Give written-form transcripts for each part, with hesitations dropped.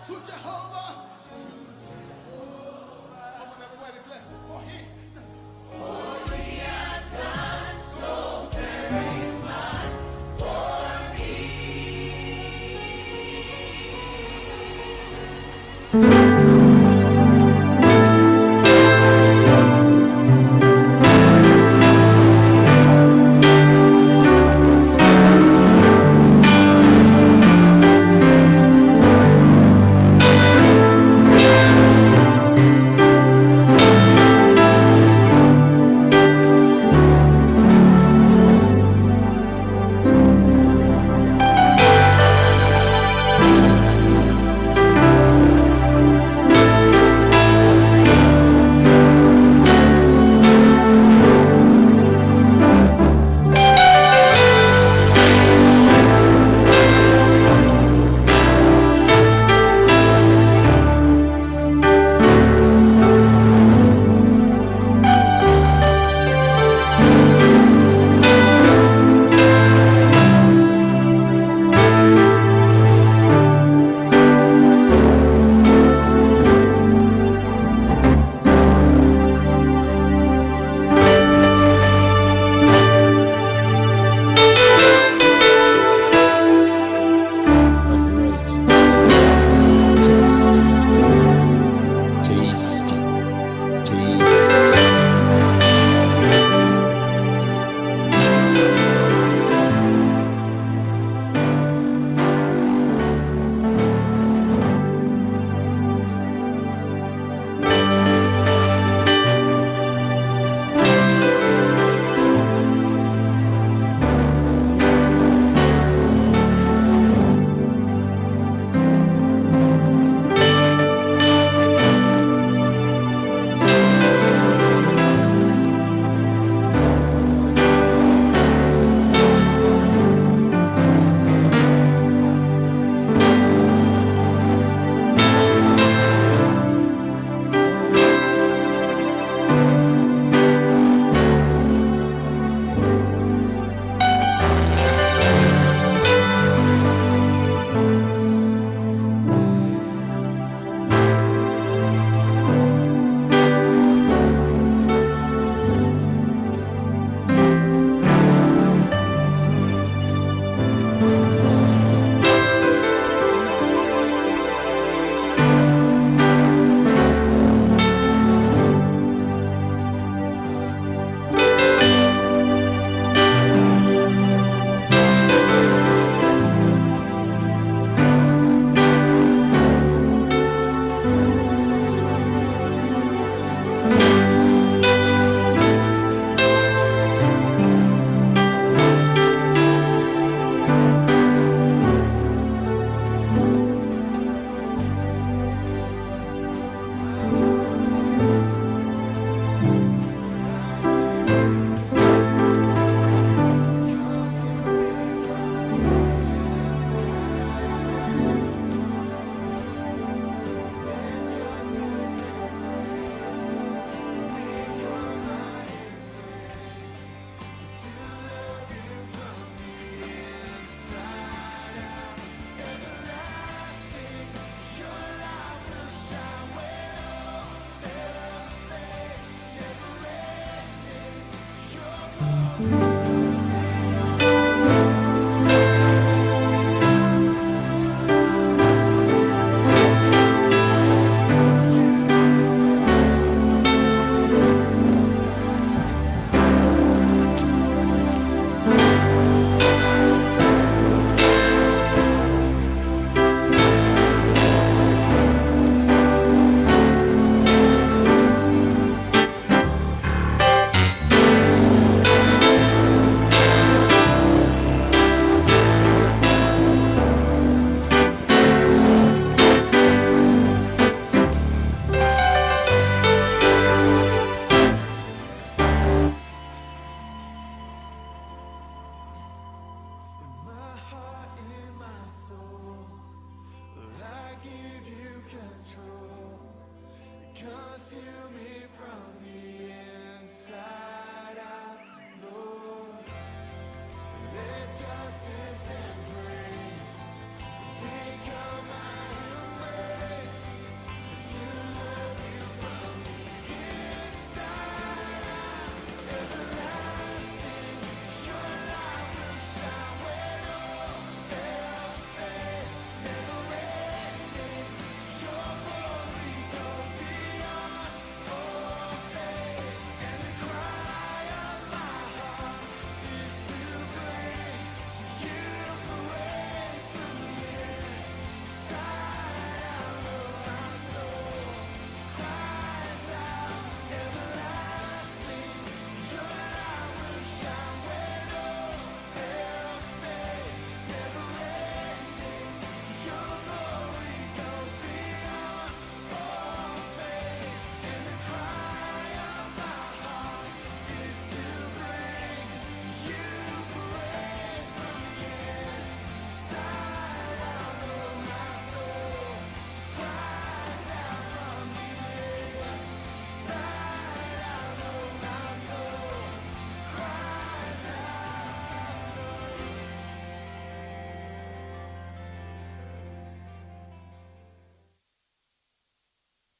to Jehovah. Come on, everybody, declare. For he has done so very much for me.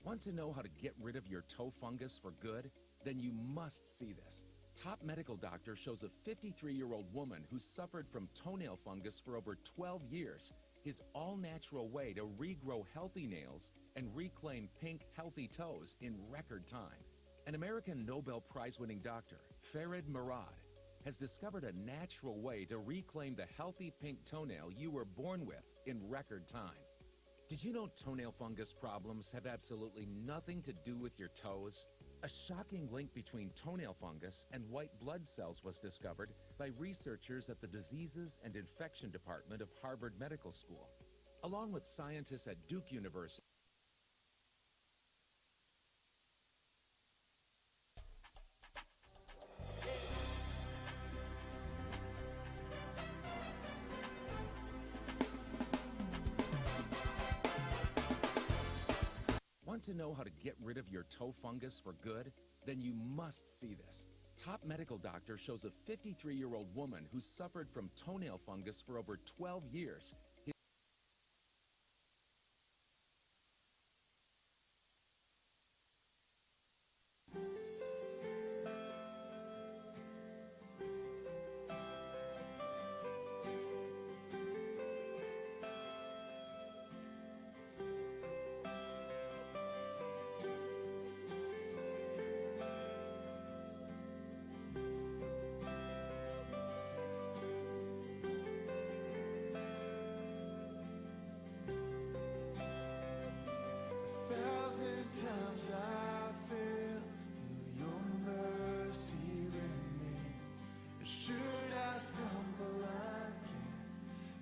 Want to know how to get rid of your toe fungus for good? Then you must see this. Top medical doctor shows a 53-year-old woman who suffered from toenail fungus for over 12 years his all-natural way to regrow healthy nails and reclaim pink, healthy toes in record time. An American Nobel Prize-winning doctor, Farid Murad, has discovered a natural way to reclaim the healthy pink toenail you were born with in record time. Did you know toenail fungus problems have absolutely nothing to do with your toes? A shocking link between toenail fungus and white blood cells was discovered by researchers at the Diseases and Infection Department of Harvard Medical School, along with scientists at Duke University. Want to know how to get rid of your toe fungus for good? Then you must see this. Top medical doctor shows a 53-year-old woman who suffered from toenail fungus for over 12 years. Times I fail, still your mercy remains. And should I stumble again,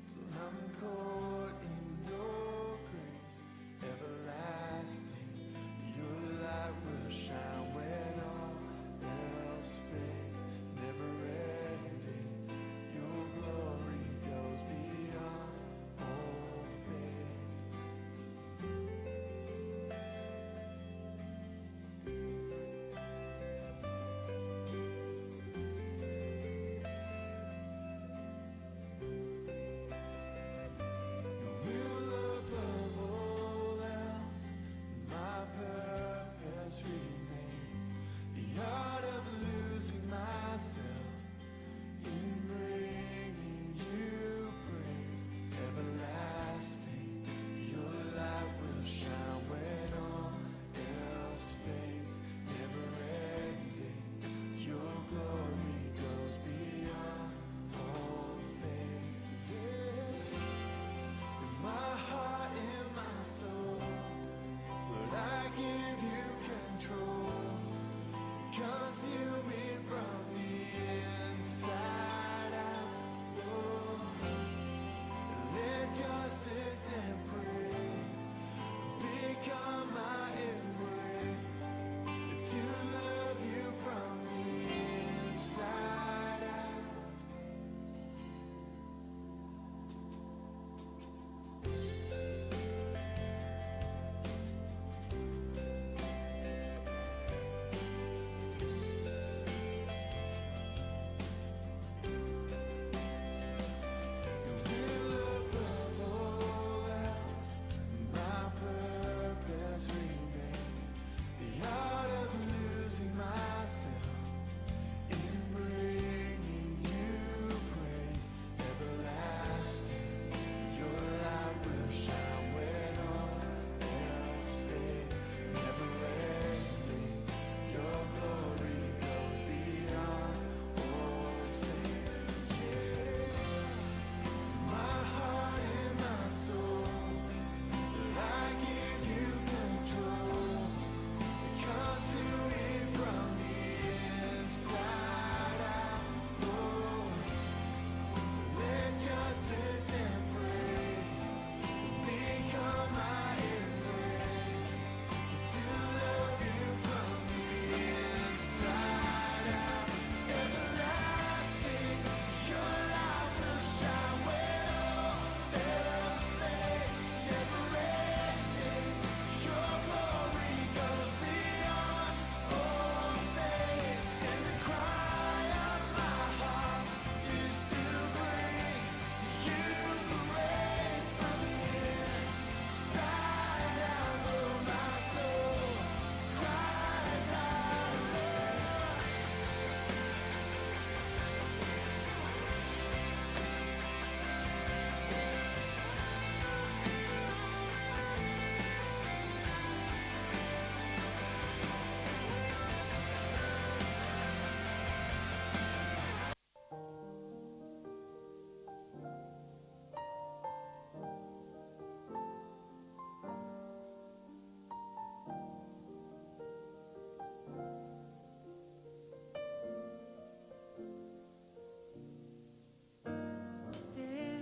still I'm caught in your grace. Everlasting, your light will shine when all else fades. Never ending, your glory goes beyond all fate.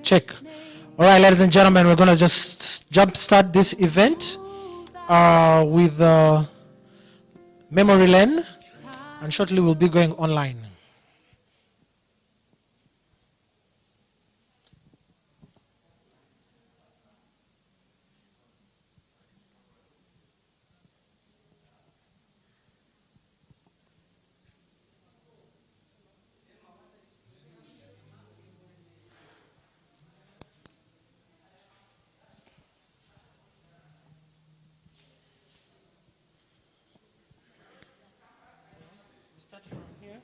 Check. All right, ladies and gentlemen, we're going to just jumpstart this event with memory lane, and shortly we'll be going online. Start from here.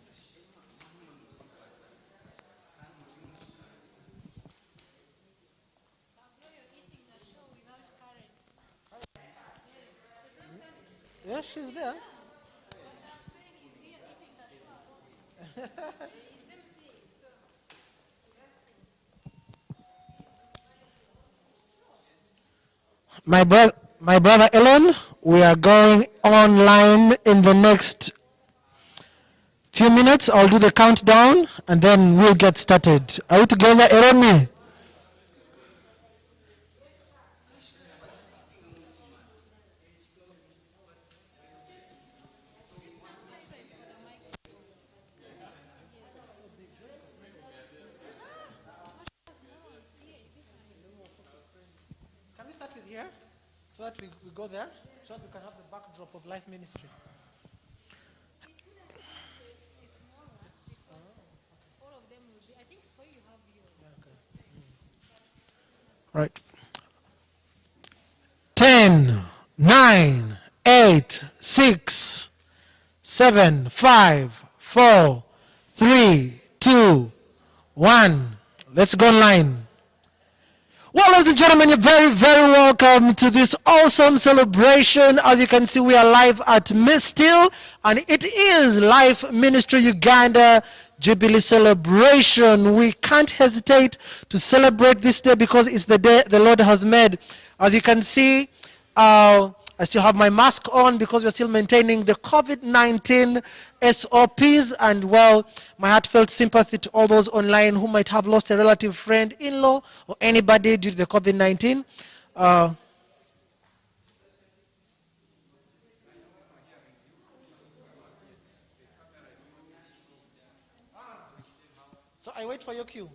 Yeah, she's there. My brother Elon, we are going online in the next few minutes. I'll do the countdown and then we'll get started. Are we together, Elon? Can we start with here so that we go there so that we can have the backdrop of Life Ministry? Right. 10, 9, 8, 6, 7, 5, 4, 3, 2, 1. Let's go online. Well, ladies and gentlemen, you're very, very welcome to this awesome celebration. As you can see, we are live at Mistil, and it is Life Ministry Uganda Jubilee celebration. We can't hesitate to celebrate this day because it's the day the Lord has made. As you can see, I still have my mask on because we're still maintaining the COVID-19 SOPs, and well, my heartfelt sympathy to all those online who might have lost a relative, friend, in-law, or anybody due to the COVID-19. So I wait for your cue.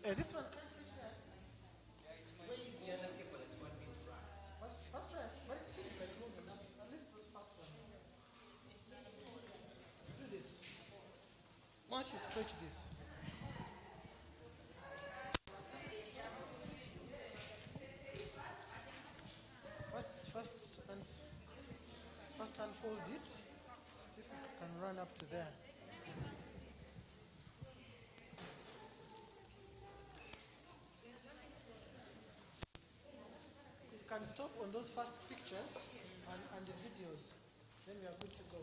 This one can't reach there. Where is the other cable that you want me to run? First try. But it seems like long enough. At least those first ones. Do this. Once you stretch this. First unfold it. See if you can run up to there. You can stop on those first pictures and the videos. Then we are good to go.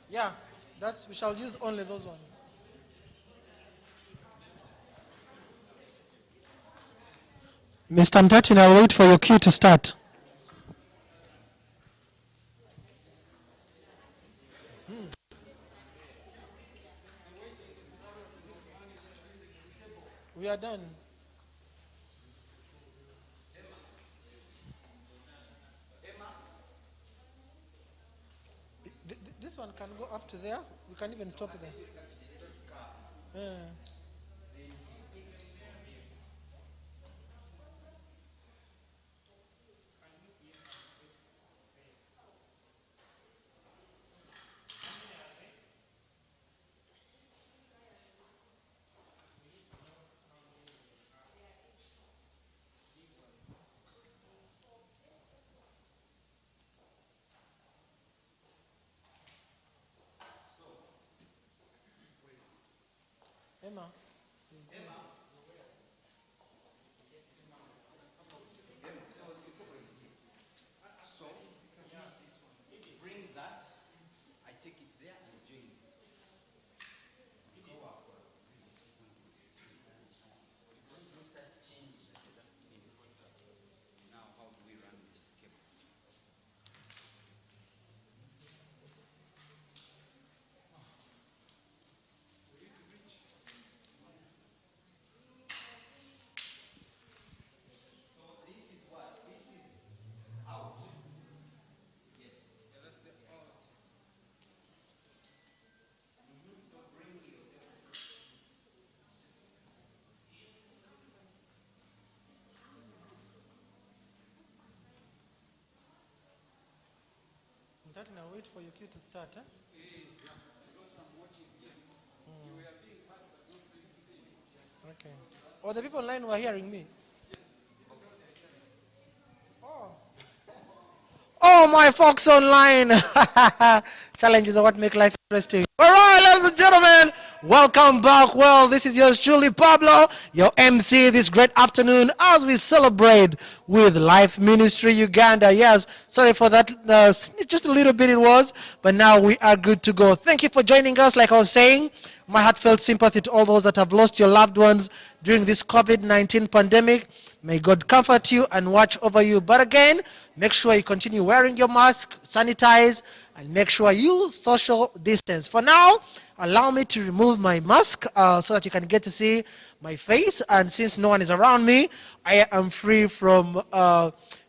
Yeah, we shall use only those ones. Mr. Mtatin, I'll wait for your cue to start. We are done. This one can go up to there. We can even stop there. So, bring that, I take it there and join it. Now, how do we run this cable? So this is what? This is out. Yes. That's the out. So bring your Now wait for your cue to start. Huh? Okay. Oh, the people online were hearing me. Oh, my folks online. Challenges are what make life interesting. All right, ladies and gentlemen, welcome back. Well, this is yours truly, Pablo, your MC this great afternoon as we celebrate with Life Ministry Uganda. Yes, sorry for that, just a little bit it was, but now we are good to go. Thank you for joining us. Like I was saying, my heartfelt sympathy to all those that have lost your loved ones during this COVID-19 pandemic. May God comfort you and watch over you. But again, make sure you continue wearing your mask, sanitize, and make sure you social distance. For now, allow me to remove my mask so that you can get to see my face. And since no one is around me, I am free from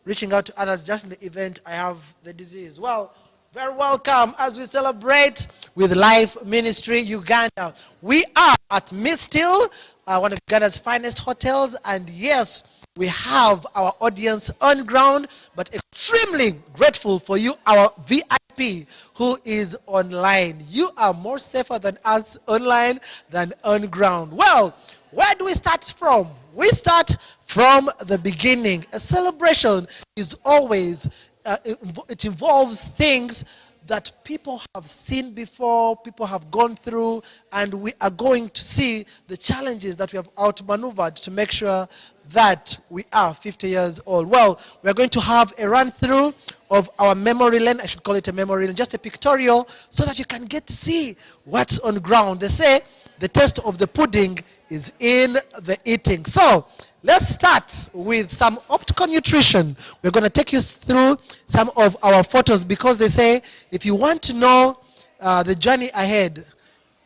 reaching out to others just in the event I have the disease. Well, very welcome as we celebrate with Life Ministry Uganda. We are at Mistil, one of Uganda's finest hotels, and yes, we have our audience on ground, but extremely grateful for you, our VIP who is online. You are more safer than us online than on ground. Well, where do we start from? We start from the beginning. A celebration is always, it involves things that people have seen before, people have gone through, and we are going to see the challenges that we have outmaneuvered to make sure that we are 50 years old. Well, we're going to have a run through of our memory lane. I should call it a memory lane, just a pictorial, so that you can get to see what's on ground. They say the taste of the pudding is in the eating. So let's start with some optical nutrition. We're going to take you through some of our photos, because they say if you want to know the journey ahead,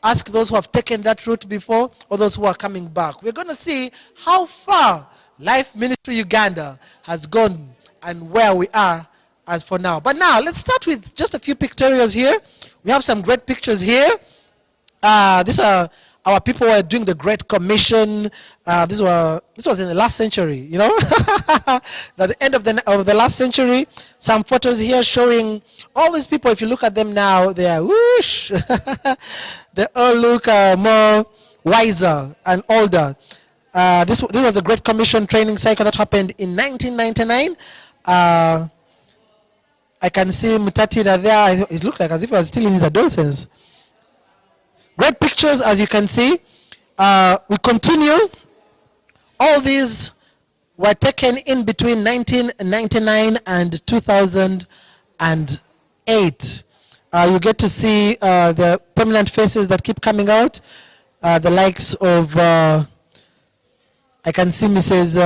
ask those who have taken that route before or those who are coming back. We're going to see how far Life Ministry Uganda has gone and where we are as for now. But now, let's start with just a few pictorials here. We have some great pictures here. These are our people who are doing the Great Commission. This was in the last century, you know. At the end of the last century, some photos here showing all these people. If you look at them now, they are whoosh. They all look more wiser and older. This was a Great Commission training cycle that happened in 1999. I can see Mutatira there. It looked like as if he was still in his adolescence. Great pictures, as you can see. We continue. All these were taken in between 1999 and 2008. You get to see the prominent faces that keep coming out. The likes of, I can see Mrs.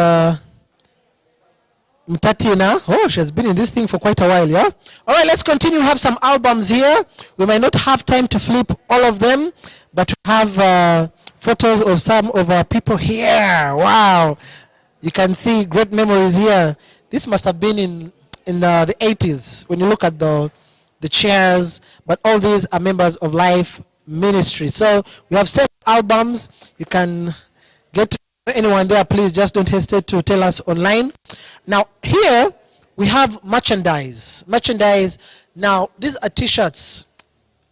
Mtatina. Oh, she has been in this thing for quite a while, yeah? All right, let's continue. We have some albums here. We might not have time to flip all of them, but we have photos of some of our people here. Wow. You can see great memories here. This must have been in the 80s when you look at the chairs, but all these are members of Life Ministry. So we have several albums. You can get to anyone there. Please just don't hesitate to tell us online. Now here we have merchandise. Now these are t-shirts.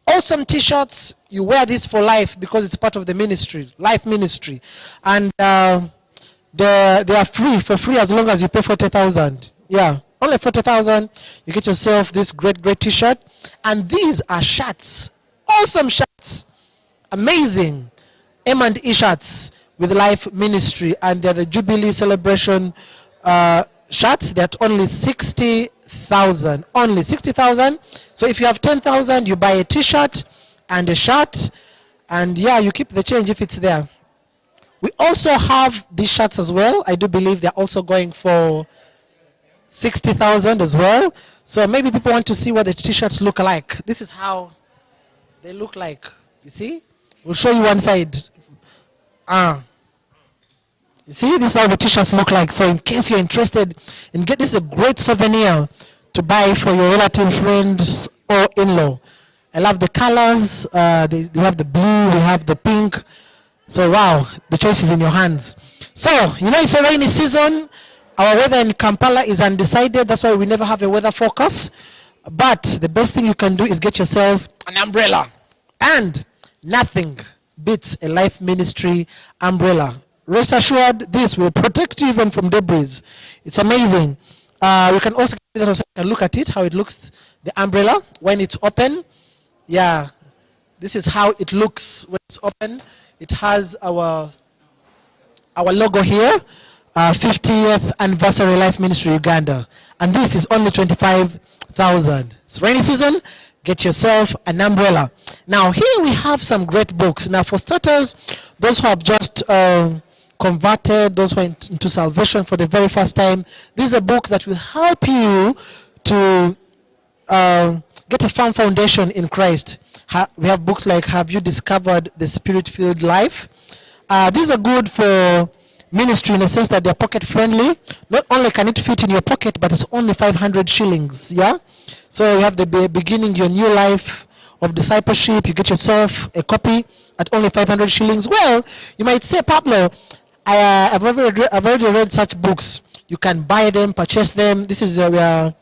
Awesome t-shirts. You wear this for life because it's part of the ministry, Life Ministry. And they are for free as long as you pay 40,000. Yeah, only 40,000. You get yourself this great t-shirt. And these are shirts. Awesome shirts. Amazing. M&E shirts with Life Ministry, and they're the Jubilee celebration shirts. They're at only 60,000. Only 60,000. So if you have 10,000, you buy a T-shirt and a shirt, and yeah, you keep the change if it's there. We also have these shirts as well. I do believe they're also going for 60,000 as well. So maybe people want to see what the T-shirts look like. This is how they look like. You see? We'll show you one side. You see, this is how the T-shirts look like. So in case you're interested in this is a great souvenir to buy for your relative, friends, or in-law. I love the colors. We have the blue, we have the pink. So wow, the choice is in your hands. So, you know, it's a rainy season. Our weather in Kampala is undecided. That's why we never have a weather forecast. But the best thing you can do is get yourself an umbrella. And nothing beats a Life Ministry umbrella. Rest assured, this will protect you even from debris. It's amazing. You can also look at it, how it looks, the umbrella, when it's open. Yeah, this is how it looks when it's open. It has our logo here, 50th Anniversary Life Ministry Uganda. And this is only 25,000. It's rainy season, get yourself an umbrella. Now here we have some great books. Now for starters, those who have just converted, those who are into salvation for the very first time, these are books that will help you to get a firm foundation in Christ. We have books like Have You Discovered the Spirit-Filled Life? These are good for ministry in the sense that they're pocket friendly. Not only can it fit in your pocket, but it's only 500 shillings. Yeah. So you have the beginning your new life of discipleship. You get yourself a copy at only 500 shillings. Well, you might say, Pablo, I've already read such books. You can buy them, purchase them. This is we are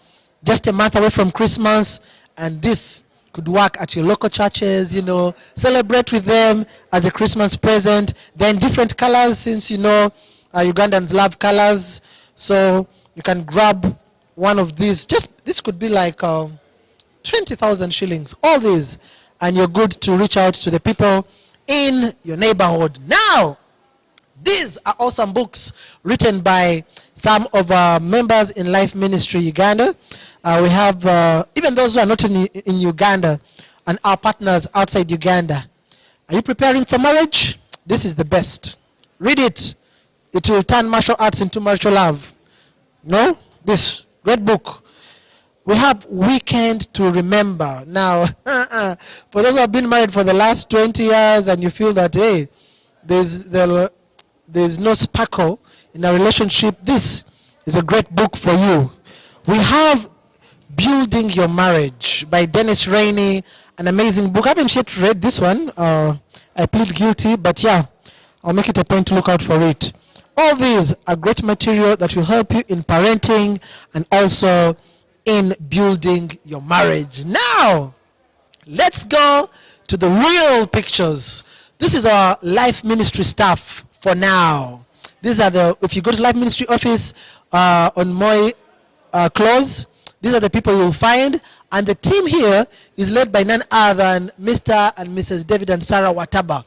just a month away from Christmas, and this could work at your local churches, you know, celebrate with them as a Christmas present. Then different colors, since you know Ugandans love colors, so you can grab one of these. This could be like 20,000 shillings, all these, and you're good to reach out to the people in your neighborhood. Now, these are awesome books written by some of our members in Life Ministry Uganda. We have even those who are not in Uganda and our partners outside Uganda. Are you preparing for marriage? This is the best. Read it. It will turn martial arts into martial love. No? This great book. We have Weekend to Remember. Now, for those who have been married for the last 20 years and you feel that, hey, there's no sparkle in a relationship, this is a great book for you. We have Building Your Marriage by Dennis Rainey, an amazing book. I haven't yet read this one. I plead guilty, but yeah, I'll make it a point to look out for it. All these are great material that will help you in parenting and also in building your marriage. Now, let's go to the real pictures. This is our Life Ministry staff for now. These are if you go to Life Ministry office on Moy Close, these are the people you'll find. And the team here is led by none other than Mr. and Mrs. David and Sarah Wataba.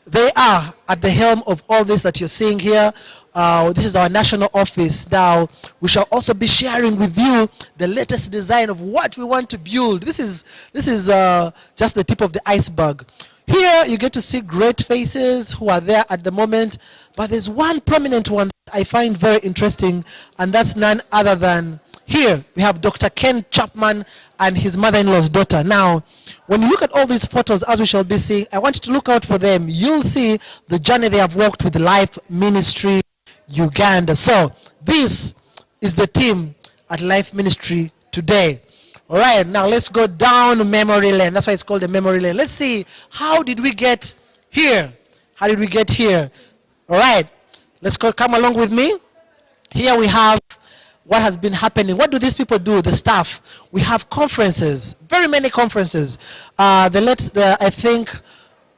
They are at the helm of all this that you're seeing here. This is our national office. Now, we shall also be sharing with you the latest design of what we want to build. This is just the tip of the iceberg. Here, you get to see great faces who are there at the moment. But there's one prominent one that I find very interesting, and that's none other than here. We have Dr. Ken Chapman and his mother-in-law's daughter. Now, when you look at all these photos, as we shall be seeing, I want you to look out for them. You'll see the journey they have walked with Life Ministry Uganda. So, this is the team at Life Ministry today. All right, now let's go down memory lane. That's why it's called the memory lane. Let's see, how did we get here? How did we get here? All right, let's go, come along with me. Here we have what has been happening. What do these people do, the staff? We have conferences, very many conferences. I think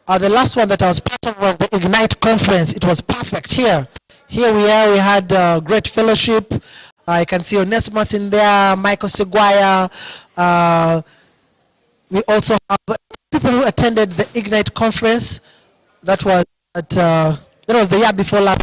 the last one that I was part of was the Ignite conference. It was perfect here. Here we are, we had great fellowship. I can see Onesimus in there, Michael Seguaya. We also have people who attended the Ignite conference. That was But that was the year before last.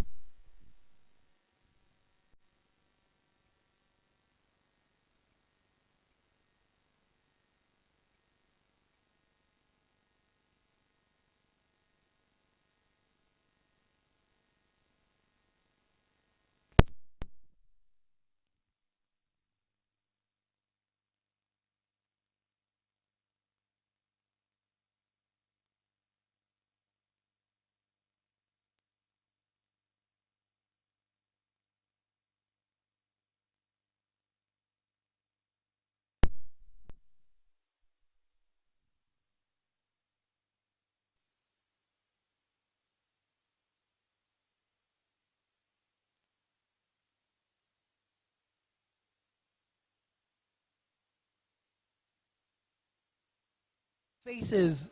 Faces,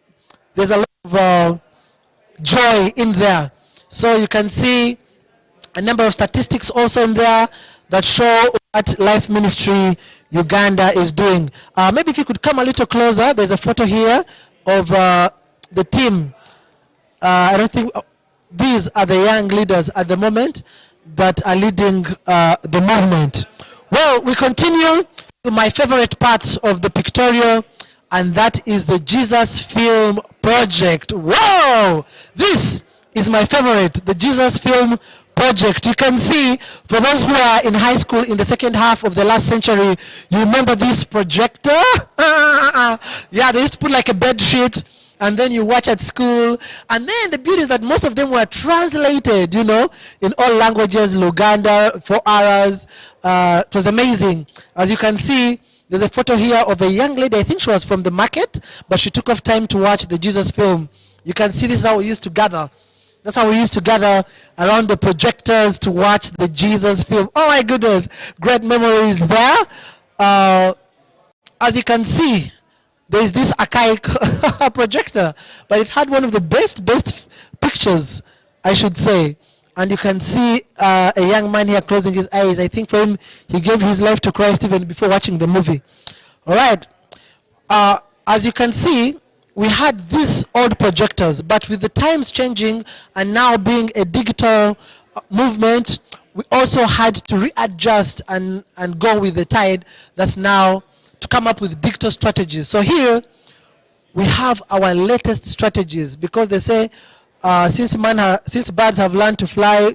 there's a lot of joy in there. So you can see a number of statistics also in there that show what Life Ministry Uganda is doing. Maybe if you could come a little closer, there's a photo here of the team. I don't think these are the young leaders at the moment that are leading the movement. Well, we continue to my favorite part of the pictorial, and that is the Jesus Film Project. Wow! This is my favorite, the Jesus Film Project. You can see, for those who are in high school in the second half of the last century, you remember this projector? Yeah, they used to put like a bed sheet and then you watch at school. And then the beauty is that most of them were translated, you know, in all languages, Luganda, 4 hours. It was amazing. As you can see, there's a photo here of a young lady. I think she was from the market, but she took off time to watch the Jesus film. You can see this is how we used to gather. That's how we used to gather around the projectors to watch the Jesus film. Oh my goodness, great memories there. As you can see, there is this archaic projector, but it had one of the best pictures, I should say. And you can see a young man here closing his eyes. I think for him, he gave his life to Christ even before watching the movie. All right. As you can see, we had these old projectors, but with the times changing and now being a digital movement, we also had to readjust and go with the tide that's now to come up with digital strategies. So here we have our latest strategies, because they say since birds have learned to fly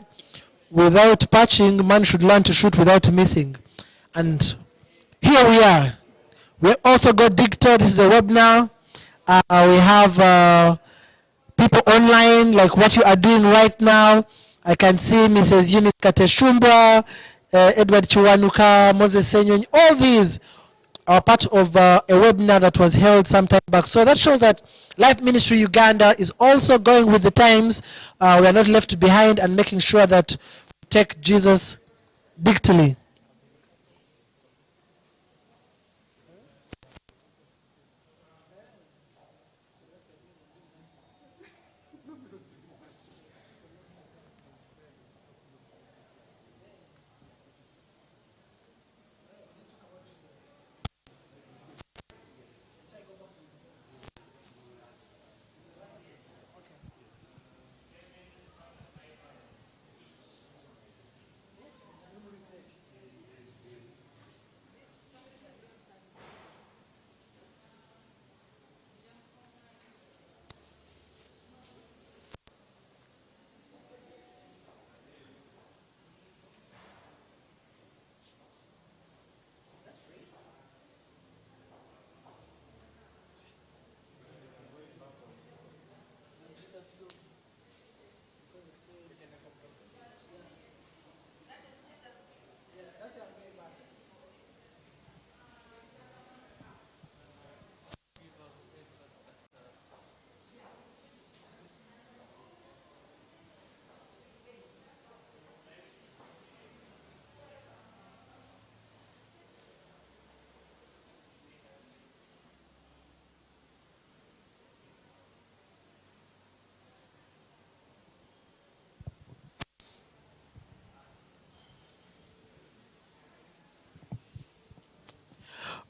without patching, man should learn to shoot without missing. And here we are. We also got digital. This is a webinar. We have people online, like what you are doing right now. I can see Mrs. Eunice Kateshumba, Edward Chiwanuka, Moses Senyonyi. All these are part of a webinar that was held some time back. So that shows that Life Ministry Uganda is also going with the times. We are not left behind, and making sure that we take Jesus digitally.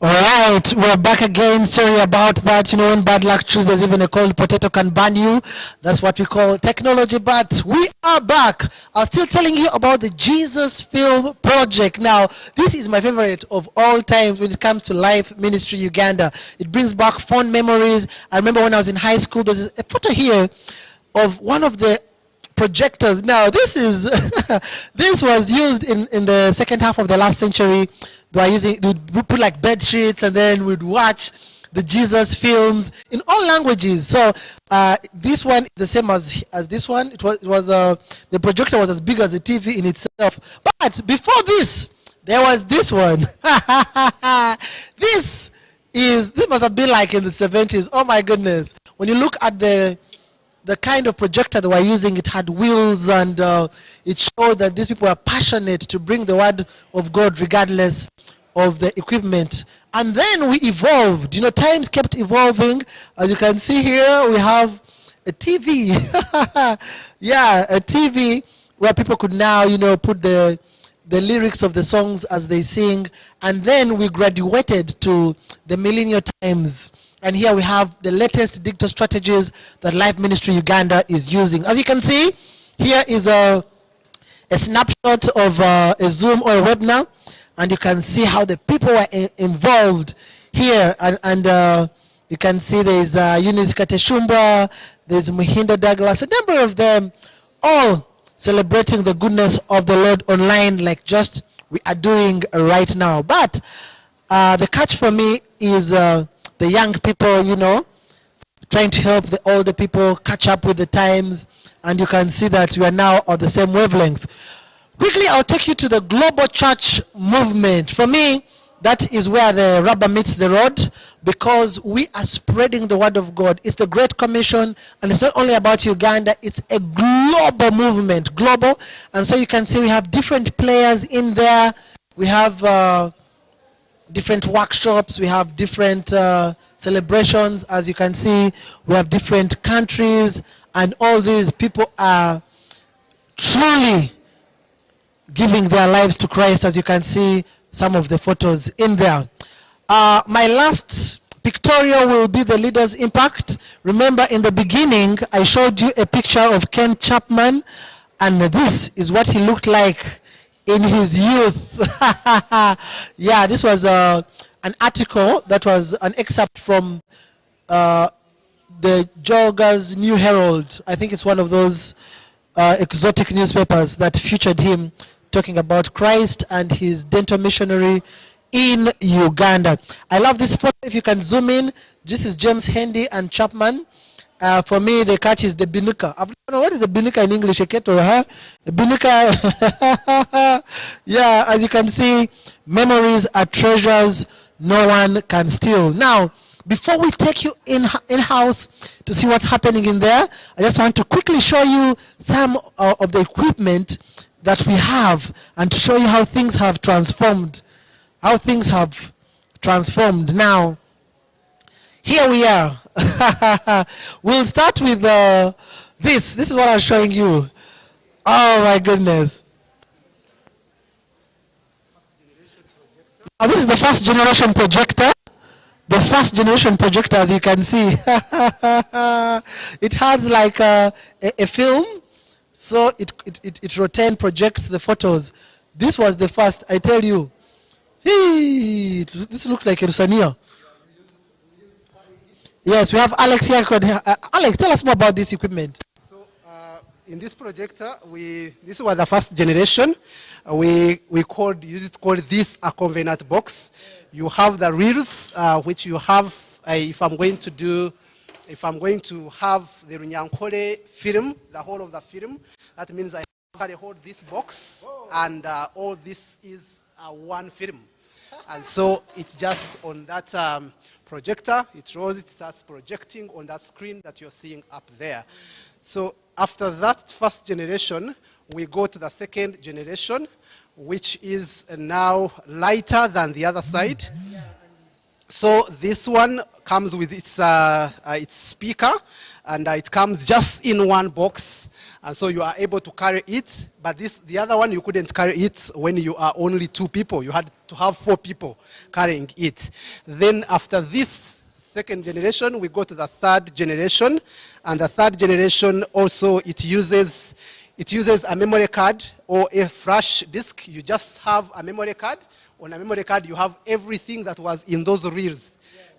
All right. right, we're back again. Sorry about that. You know, when bad luck chooses, even a cold potato can burn you. That's what we call technology, but we are back. I'm still telling you about the Jesus Film Project. Now, this is my favorite of all times when it comes to Life Ministry Uganda. It brings back fond memories. I remember when I was in high school, there's a photo here of one of the projectors. Now, this is this was used in the second half of the last century. We'd put like bed sheets, and then we'd watch the Jesus films in all languages. So this one is the same as this one. It was the projector was as big as the TV in itself. But before this, there was this one. This must have been like in the 70s. Oh my goodness! When you look at the kind of projector they were using, it had wheels, and it showed that these people were passionate to bring the word of God regardless of the equipment. And then we evolved. You know, times kept evolving. As you can see here, we have a TV. Yeah, a TV where people could now, you know, put the lyrics of the songs as they sing. And then we graduated to the millennial times. And here we have the latest digital strategies that Life Ministry Uganda is using. As you can see, here is a snapshot of a Zoom or a webinar, and you can see how the people were involved here. And you can see there's Eunice Kateshumba, there's Muhindo Douglas, a number of them, all celebrating the goodness of the Lord online, like just we are doing right now. But the catch for me is the young people, you know, trying to help the older people catch up with the times, and you can see that we are now on the same wavelength. Quickly, I'll take you to the global church movement. For me, that is where the rubber meets the road, because we are spreading the word of God. It's the Great Commission, and it's not only about Uganda, it's a global movement, global. And so you can see we have different players in there. We have different workshops, we have different celebrations. As you can see, we have different countries, and all these people are truly giving their lives to Christ. As you can see some of the photos in there. My last pictorial will be the Leaders Impact. Remember, in the beginning I showed you a picture of Ken Chapman, and this is what he looked like in his youth. Yeah, this was an article that was an excerpt from the Joggers New Herald. I think it's one of those exotic newspapers that featured him talking about Christ and his dental missionary in Uganda. I love this photo. If you can zoom in, this is James Hendy and Chapman. For me, the catch is the binuka. I don't know what is the binuka in English. The binuka. Yeah, as you can see, memories are treasures no one can steal. Now, before we take you in-house to see what's happening in there, I just want to quickly show you some of the equipment that we have, and to show you how things have transformed. Now, here we are. We'll start with this. This is what I'm showing you. Oh my goodness. Now, this is the first generation projector. The first generation projector, as you can see. It has like a film, so it rotates, projects the photos. This was the first, I tell you. Hey, this looks like a Rusania. Yes, we have Alex here. Alex, tell us more about this equipment. So, in this projector, this was the first generation. We used to call this a convenant box. You have the reels, which you have. If I'm going to have the Runyankole film, the whole of the film, that means I carry hold this box, and all this is one film. And so it's just on that projector, it rolls, it starts projecting on that screen that you're seeing up there. So after that first generation, we go to the second generation, which is now lighter than the other side. So this one comes with its speaker, and it comes just in one box, and so you are able to carry it. But the other one, you couldn't carry it when you are only 2 people. You had to have 4 people carrying it. Then after this second generation, we go to the third generation, and the third generation also it uses a memory card or a flash disk. You just have a memory card. On a memory card, you have everything that was in those reels.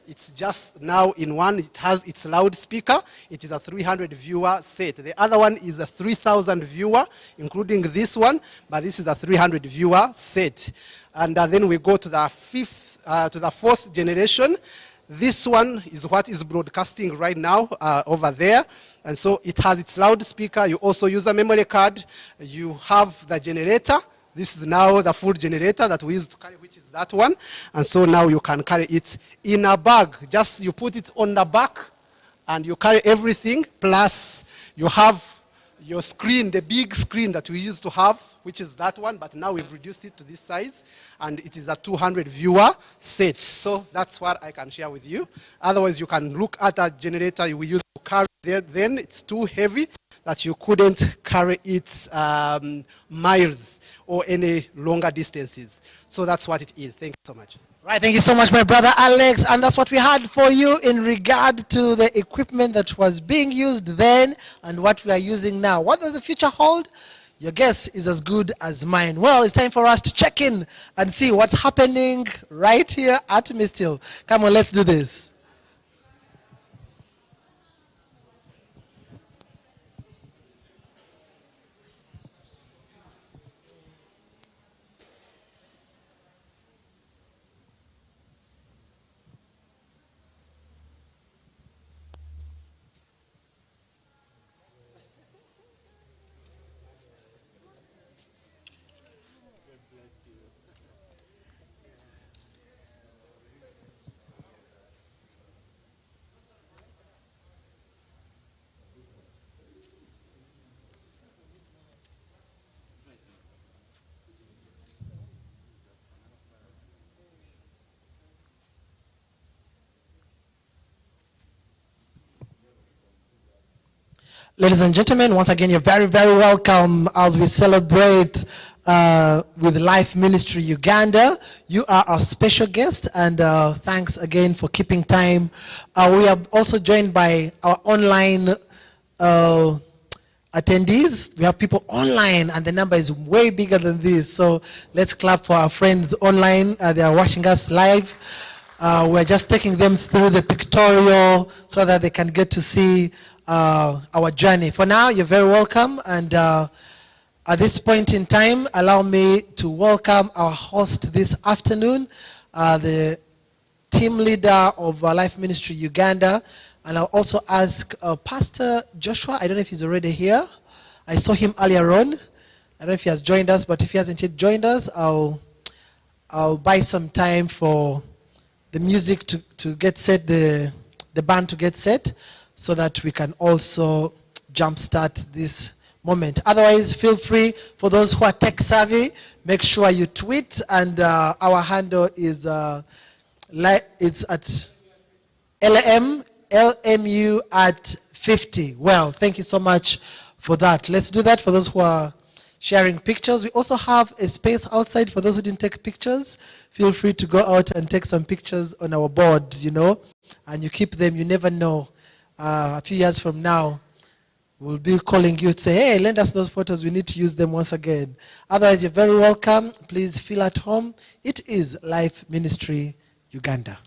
It's just now in one. It has its loudspeaker. It is a 300 viewer set. The other one is a 3,000 viewer, including this one, but this is a 300 viewer set. And then we go to the fourth generation. This one is what is broadcasting right now over there. And so it has its loudspeaker. You also use a memory card. You have the generator. This is now the full generator that we used to carry, which is that one. And so now you can carry it in a bag. Just you put it on the back and you carry everything. Plus you have your screen, the big screen that we used to have, which is that one, but now we've reduced it to this size, and it is a 200 viewer set. So that's what I can share with you. Otherwise, you can look at a generator we used to carry there. Then it's too heavy that you couldn't carry it miles or any longer distances. So that's what it is. Thank you so much. Right, thank you so much, my brother Alex. And that's what we had for you in regard to the equipment that was being used then and what we are using now. What does the future hold? Your guess is as good as mine. Well, it's time for us to check in and see what's happening right here at Mistil. Come on, let's do this. Ladies and gentlemen, once again, you're very, very welcome as we celebrate with LIFE Ministry Uganda. You are our special guest, and thanks again for keeping time. We are also joined by our online attendees. We have people online, and the number is way bigger than this. So let's clap for our friends online. They are watching us live. We're just taking them through the pictorial so that they can get to see our journey. For now, you're very welcome, and at this point in time, allow me to welcome our host this afternoon, the team leader of LIFE Ministry Uganda, and I'll also ask Pastor Joshua. I don't know if he's already here. I saw him earlier on. I don't know if he has joined us, but if he hasn't yet joined us, I'll buy some time for the music to get set, the band to get set, so that we can also jumpstart this moment. Otherwise, feel free, for those who are tech savvy, make sure you tweet, and our handle is it's at LMU at 50. Well, thank you so much for that. Let's do that for those who are sharing pictures. We also have a space outside for those who didn't take pictures. Feel free to go out and take some pictures on our board, and you keep them. You never know. A few years from now, we'll be calling you to say, hey, lend us those photos. We need to use them once again. Otherwise, you're very welcome. Please feel at home. It is LIFE Ministry Uganda.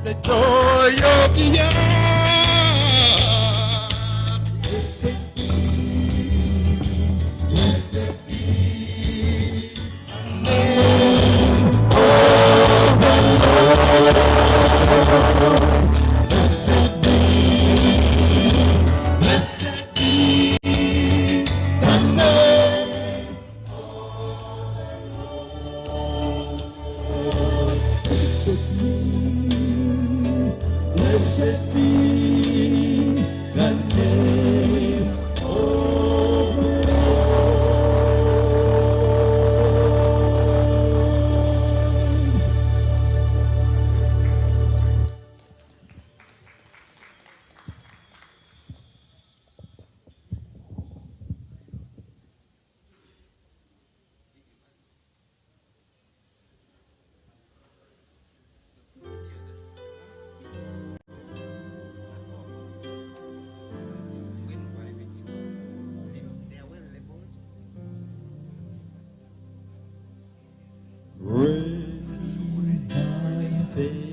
the joy of the earth. Blessed be the name. Blessed be the name of the They are well labeled. Great is thy faith.